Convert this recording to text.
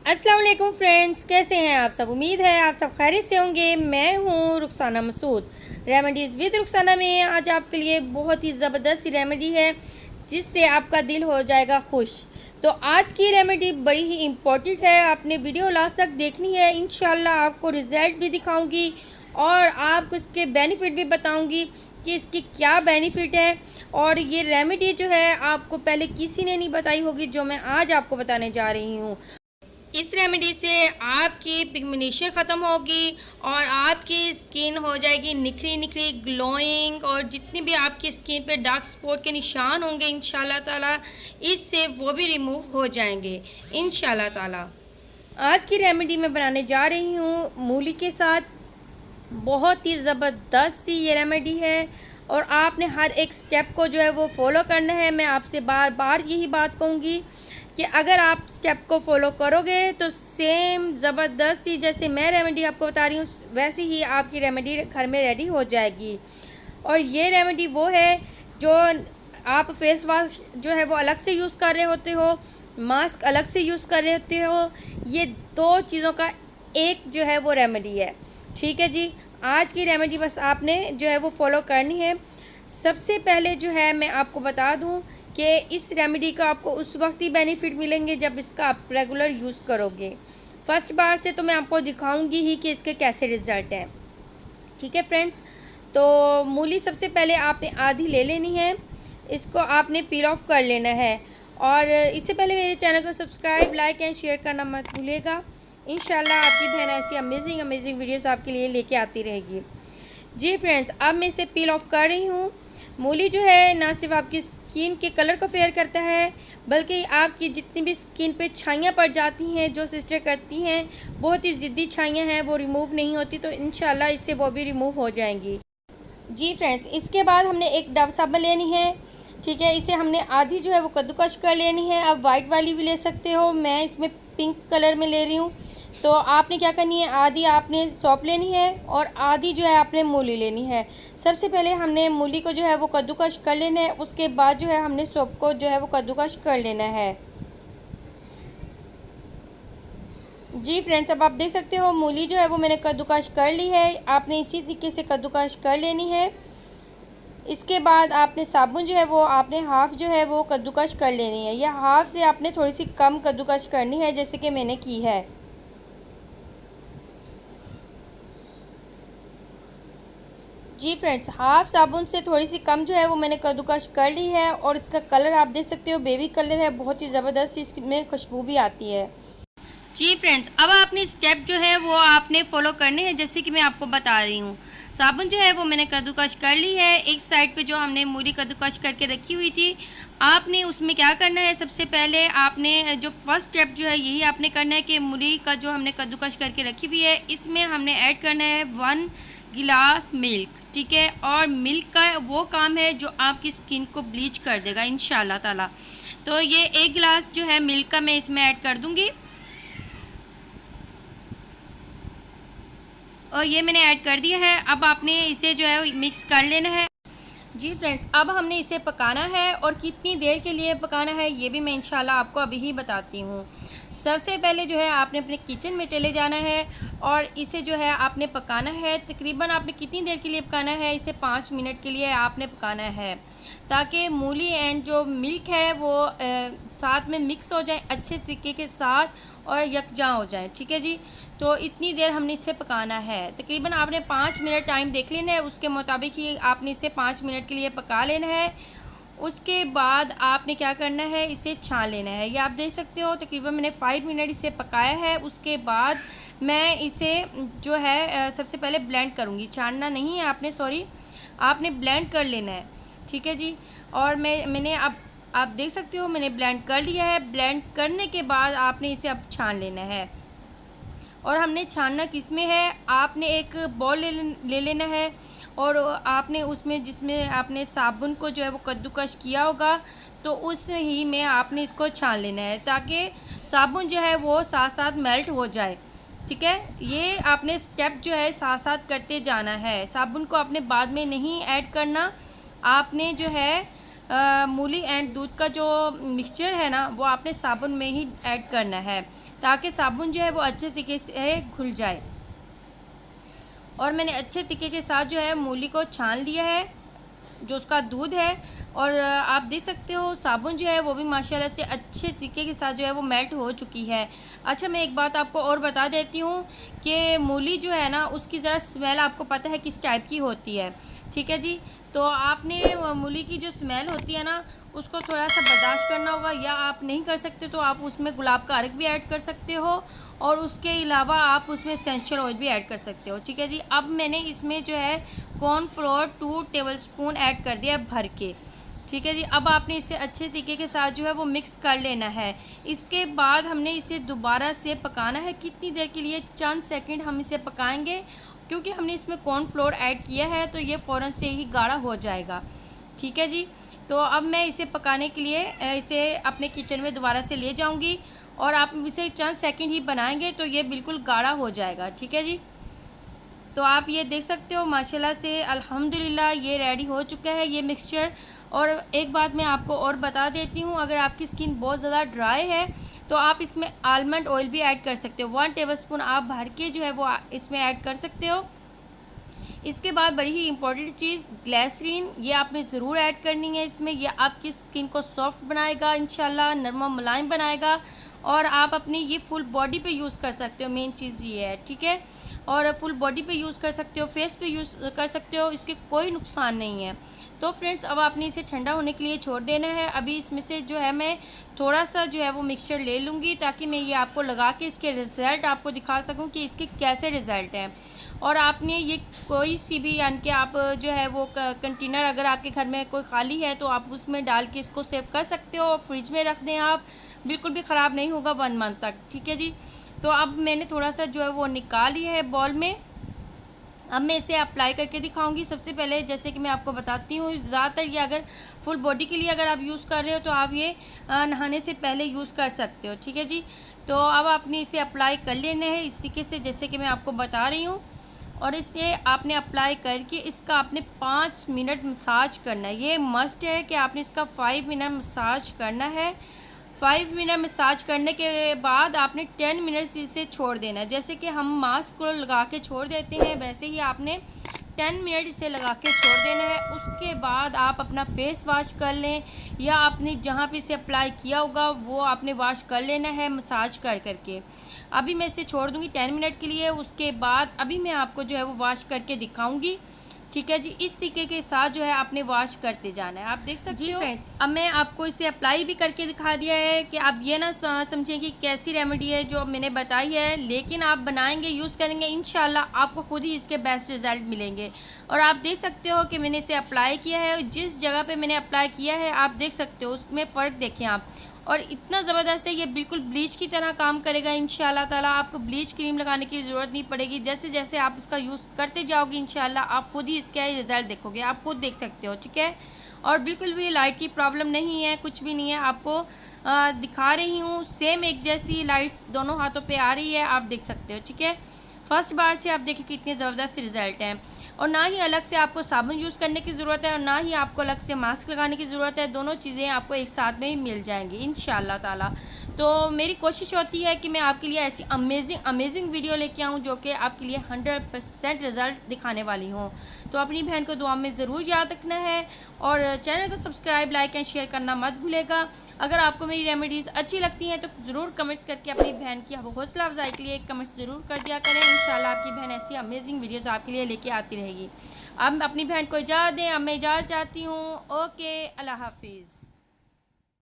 अस्सलाम वालेकुम फ्रेंड्स, कैसे हैं आप सब। उम्मीद है आप सब खैरियत से होंगे। मैं हूं रुखसाना मसूद। रेमेडीज़ विद रुखसाना में आज आपके लिए बहुत ही ज़बरदस्त सी रेमेडी है जिससे आपका दिल हो जाएगा खुश। तो आज की रेमेडी बड़ी ही इम्पोर्टेंट है, आपने वीडियो लास्ट तक देखनी है। इंशाल्लाह आपको रिज़ल्ट भी दिखाऊंगी और आपको इसके बेनिफिट भी बताऊंगी कि इसकी क्या बेनिफिट है। और ये रेमेडी जो है आपको पहले किसी ने नहीं बताई होगी जो मैं आज आपको बताने जा रही हूँ। इस रेमेडी से आपकी पिगमेंटेशन ख़त्म होगी और आपकी स्किन हो जाएगी निखरी निखरी ग्लोइंग, और जितनी भी आपकी स्किन पे डार्क स्पॉट के निशान होंगे इंशाल्लाह ताला इससे वो भी रिमूव हो जाएंगे इंशाल्लाह ताला। आज की रेमेडी मैं बनाने जा रही हूँ मूली के साथ। बहुत ही ज़बरदस्त सी ये रेमेडी है और आपने हर एक स्टेप को जो है वो फॉलो करना है। मैं आपसे बार बार यही बात कहूँगी कि अगर आप स्टेप को फॉलो करोगे तो सेम ज़बरदस्त ही जैसे मैं रेमेडी आपको बता रही हूँ वैसे ही आपकी रेमेडी घर में रेडी हो जाएगी। और ये रेमेडी वो है जो आप फेस वॉश जो है वो अलग से यूज़ कर रहे होते हो, मास्क अलग से यूज़ कर रहे होते हो, ये दो चीज़ों का एक जो है वो रेमेडी है। ठीक है जी, आज की रेमेडी बस आपने जो है वो फॉलो करनी है। सबसे पहले जो है मैं आपको बता दूं कि इस रेमेडी का आपको उस वक्त ही बेनिफिट मिलेंगे जब इसका आप रेगुलर यूज़ करोगे। फर्स्ट बार से तो मैं आपको दिखाऊंगी ही कि इसके कैसे रिज़ल्ट हैं। ठीक है फ्रेंड्स, तो मूली सबसे पहले आपने आधी ले लेनी है, इसको आपने पील ऑफ कर लेना है। और इससे पहले मेरे चैनल को सब्सक्राइब, लाइक एंड शेयर करना मत भूलिएगा। इंशाल्लाह आपकी बहन ऐसी अमेजिंग वीडियोस आपके लिए लेके आती रहेगी। जी फ्रेंड्स, अब मैं इसे पील ऑफ कर रही हूँ। मूली जो है ना सिर्फ आपकी स्किन के कलर को फेयर करता है बल्कि आपकी जितनी भी स्किन पे छाइयाँ पड़ जाती हैं, जो सिस्टर करती हैं बहुत ही ज़िद्दी छाइयाँ हैं, वो रिमूव नहीं होती, तो इंशाल्लाह इससे वो भी रिमूव हो जाएंगी। जी फ्रेंड्स, इसके बाद हमने एक डव साबुन लेनी है। ठीक है, इसे हमने आधी जो है वो कद्दूकश कर लेनी है। आप वाइट वाली भी ले सकते हो, मैं इसमें पिंक कलर में ले रही हूँ। तो आपने क्या करनी है, आधी आपने सौंफ लेनी है और आधी जो है आपने मूली लेनी है। सबसे पहले हमने मूली को जो है वो कद्दूकश कर लेना है, उसके बाद जो है हमने सौंफ को जो है वो कद्दूकश कर लेना है। जी फ्रेंड्स, अब आप देख सकते हो मूली जो है वो मैंने कद्दूकश कर ली है। आपने इसी तरीके से कद्दूकश कर लेनी है। इसके बाद आपने साबुन जो है वो आपने हाफ़ जो है वो कद्दूकश कर लेनी है, या हाफ़ से आपने थोड़ी सी कम कद्दूकश करनी है जैसे कि मैंने की है। जी फ्रेंड्स, हाफ़ साबुन से थोड़ी सी कम जो है वो मैंने कद्दूकश कर ली है और इसका कलर आप देख सकते हो बेबी कलर है, बहुत ही ज़बरदस्त इसमें खुशबू भी आती है। जी फ्रेंड्स, अब आपने स्टेप जो है वो आपने फॉलो करने हैं जैसे कि मैं आपको बता रही हूँ। साबुन जो है वो मैंने कद्दूकश कर ली है। एक साइड पे जो हमने मूली कद्दूकश करके रखी हुई थी, आपने उसमें क्या करना है, सबसे पहले आपने जो फर्स्ट स्टेप जो है यही आपने करना है कि मूली का जो हमने कद्दूकश करके रखी हुई है इसमें हमने ऐड करना है 1 गिलास मिल्क। ठीक है, और मिल्क का वो काम है जो आपकी स्किन को ब्लीच कर देगा इंशाल्लाह ताला। तो ये 1 गिलास जो है मिल्क का मैं इसमें ऐड कर दूँगी और ये मैंने ऐड कर दिया है। अब आपने इसे जो है मिक्स कर लेना है। जी फ्रेंड्स, अब हमने इसे पकाना है और कितनी देर के लिए पकाना है ये भी मैं इंशाल्लाह आपको अभी ही बताती हूँ। सबसे पहले जो है आपने अपने किचन में चले जाना है और इसे जो है आपने पकाना है। तकरीबन आपने कितनी देर के लिए पकाना है, इसे 5 मिनट के लिए आपने पकाना है ताकि मूली एंड जो मिल्क है वो साथ में मिक्स हो जाए अच्छे तरीके के साथ और यकजा हो जाए। ठीक है जी, तो इतनी देर हमने इसे पकाना है। तकरीबन आपने 5 मिनट टाइम देख लेना है, उसके मुताबिक ही आपने इसे 5 मिनट के लिए पका लेना है। उसके बाद आपने क्या करना है, इसे छान लेना है। ये आप देख सकते हो तकरीबन मैंने 5 मिनट इसे पकाया है। उसके बाद मैं इसे जो है सबसे पहले ब्लेंड करूँगी, छानना नहीं है आपने, सॉरी, आपने ब्लेंड कर लेना है। ठीक है जी, और मैंने अब आप देख सकते हो मैंने ब्लेंड कर लिया है। ब्लेंड करने के बाद आपने इसे अब छान लेना है। और हमने छानना किस में है, आपने एक बॉल ले लेना है और आपने उसमें जिसमें आपने साबुन को जो है वो कद्दूकश किया होगा तो उस ही में आपने इसको छान लेना है ताकि साबुन जो है वो साथ साथ मेल्ट हो जाए। ठीक है, ये आपने स्टेप जो है साथ साथ करते जाना है। साबुन को आपने बाद में नहीं ऐड करना, आपने जो है मूली एंड दूध का जो मिक्सचर है ना, वो आपने साबुन में ही ऐड करना है, ताकि साबुन जो है वो अच्छे तरीके से घुल जाए। और मैंने अच्छे तरीके के साथ जो है मूली को छान लिया है, जो उसका दूध है। और आप देख सकते हो साबुन जो है वो भी माशाल्लाह से अच्छे तरीके के साथ जो है वो मेल्ट हो चुकी है। अच्छा, मैं एक बात आपको और बता देती हूँ कि मूली जो है ना, उसकी ज़रा स्मेल आपको पता है किस टाइप की होती है, ठीक है जी। तो आपने मूली की जो स्मेल होती है ना, उसको थोड़ा सा बर्दाश्त करना होगा, या आप नहीं कर सकते तो आप उसमें गुलाब का अर्क भी ऐड कर सकते हो, और उसके अलावा आप उसमें एसेंशियल ऑयल भी ऐड कर सकते हो, ठीक है जी। अब मैंने इसमें जो है कॉर्नफ्लोर 2 टेबलस्पून ऐड कर दिया भर के, ठीक है जी। अब आपने इसे अच्छे तरीके के साथ जो है वो मिक्स कर लेना है। इसके बाद हमने इसे दोबारा से पकाना है। कितनी देर के लिए? चंद सेकंड हम इसे पकाएंगे, क्योंकि हमने इसमें कॉर्नफ्लोर ऐड किया है तो ये फ़ौरन से ही गाढ़ा हो जाएगा, ठीक है जी। तो अब मैं इसे पकाने के लिए इसे अपने किचन में दोबारा से ले जाऊंगी, और आप इसे चंद सेकंड ही बनाएंगे तो ये बिल्कुल गाढ़ा हो जाएगा, ठीक है जी। तो आप ये देख सकते हो माशाल्लाह से अल्हम्दुलिल्लाह ये रेडी हो चुका है ये मिक्सचर। और एक बात मैं आपको और बता देती हूँ, अगर आपकी स्किन बहुत ज़्यादा ड्राई है तो आप इसमें आलमंड ऑयल भी ऐड कर सकते हो। 1 टेबलस्पून आप भर के जो है वो इसमें ऐड कर सकते हो। इसके बाद बड़ी ही इम्पोर्टेंट चीज़ ग्लिसरीन, ये आपने ज़रूर ऐड करनी है इसमें। ये आपकी स्किन को सॉफ्ट बनाएगा इंशाल्लाह, नरम और मुलायम बनाएगा, और आप अपनी ये फुल बॉडी पे यूज़ कर सकते हो। मेन चीज़ ये है, ठीक है। और फुल बॉडी पे यूज़ कर सकते हो, फेस पे यूज़ कर सकते हो, इसके कोई नुकसान नहीं है। तो फ्रेंड्स, अब आपने इसे ठंडा होने के लिए छोड़ देना है। अभी इसमें से जो है मैं थोड़ा सा जो है वो मिक्सचर ले लूँगी, ताकि मैं ये आपको लगा के इसके रिज़ल्ट आपको दिखा सकूँ कि इसके कैसे रिज़ल्ट हैं। और आपने ये कोई सी भी, यानी कि आप जो है वो कंटेनर अगर आपके घर में कोई खाली है तो आप उसमें डाल के इसको सेव कर सकते हो। फ्रिज में रख दें आप, बिल्कुल भी ख़राब नहीं होगा 1 मंथ तक, ठीक है जी। तो अब मैंने थोड़ा सा जो है वो निकाल लिया है बॉल में। अब मैं इसे अप्लाई करके दिखाऊंगी। सबसे पहले जैसे कि मैं आपको बताती हूँ, ज़्यादातर ये अगर फुल बॉडी के लिए अगर आप यूज़ कर रहे हो तो आप ये नहाने से पहले यूज़ कर सकते हो, ठीक है जी। तो अब आपने इसे अप्लाई कर लेना है इस तरीके से, जैसे कि मैं आपको बता रही हूँ। और इसे आपने अप्लाई करके इसका आपने 5 मिनट मसाज करना है। ये मस्ट है कि आपने इसका 5 मिनट मसाज करना है। 5 मिनट मसाज करने के बाद आपने 10 मिनट्स इसे छोड़ देना है। जैसे कि हम मास्क को लगा के छोड़ देते हैं, वैसे ही आपने 10 मिनट इसे लगा के छोड़ देना है। उसके बाद आप अपना फेस वॉश कर लें, या आपने जहाँ पे इसे अप्लाई किया होगा वो आपने वॉश कर लेना है मसाज कर करके। अभी मैं इसे छोड़ दूँगी 10 मिनट के लिए। उसके बाद अभी मैं आपको जो है वो वॉश करके दिखाऊँगी, ठीक है जी। इस तरीके के साथ जो है आपने वॉश करते जाना है। आप देख सकते हो फ्रेंड्स, अब मैं आपको इसे अप्लाई भी करके दिखा दिया है कि आप ये ना समझें कि कैसी रेमेडी है जो मैंने बताई है, लेकिन आप बनाएंगे, यूज़ करेंगे, इंशाल्लाह आपको खुद ही इसके बेस्ट रिज़ल्ट मिलेंगे। और आप देख सकते हो कि मैंने इसे अप्लाई किया है, जिस जगह पे मैंने अप्लाई किया है आप देख सकते हो उसमें फ़र्क देखें आप। और इतना ज़बरदस्त है, ये बिल्कुल ब्लीच की तरह काम करेगा इंशाल्लाह ताला। आपको ब्लीच क्रीम लगाने की ज़रूरत नहीं पड़ेगी। जैसे जैसे आप इसका यूज़ करते जाओगे इंशाल्लाह आप खुद ही इसके रिज़ल्ट देखोगे, आप खुद देख सकते हो, ठीक है। और बिल्कुल भी लाइट की प्रॉब्लम नहीं है, कुछ भी नहीं है। आपको दिखा रही हूँ, सेम एक जैसी लाइट्स दोनों हाथों पर आ रही है, आप देख सकते हो, ठीक है। फर्स्ट बार से आप देखिए कितने ज़बरदस्त रिज़ल्ट हैं। और ना ही अलग से आपको साबुन यूज़ करने की ज़रूरत है, और ना ही आपको अलग से मास्क लगाने की ज़रूरत है। दोनों चीज़ें आपको एक साथ में ही मिल जाएंगी इंशाल्लाह ताला। तो मेरी कोशिश होती है कि मैं आपके लिए ऐसी अमेजिंग वीडियो लेके आऊँ जो कि आपके लिए 100% रिज़ल्ट दिखाने वाली हूँ। तो अपनी बहन को दुआ में ज़रूर याद रखना है, और चैनल को सब्सक्राइब, लाइक एंड शेयर करना मत भूलेगा। अगर आपको मेरी रेमेडीज़ अच्छी लगती हैं तो ज़रूर कमेंट्स करके अपनी बहन की हौसला अफजाई के लिए एक कमेंट्स ज़रूर कर दिया करें। इंशाल्लाह आपकी बहन ऐसी अमेजिंग वीडियोज़ आपके लिए लेके आती रहेगी। अब अपनी बहन को इजाज़त दें, अब मैं इजाज़त चाहती हूँ। ओके, अल्लाह हाफिज़।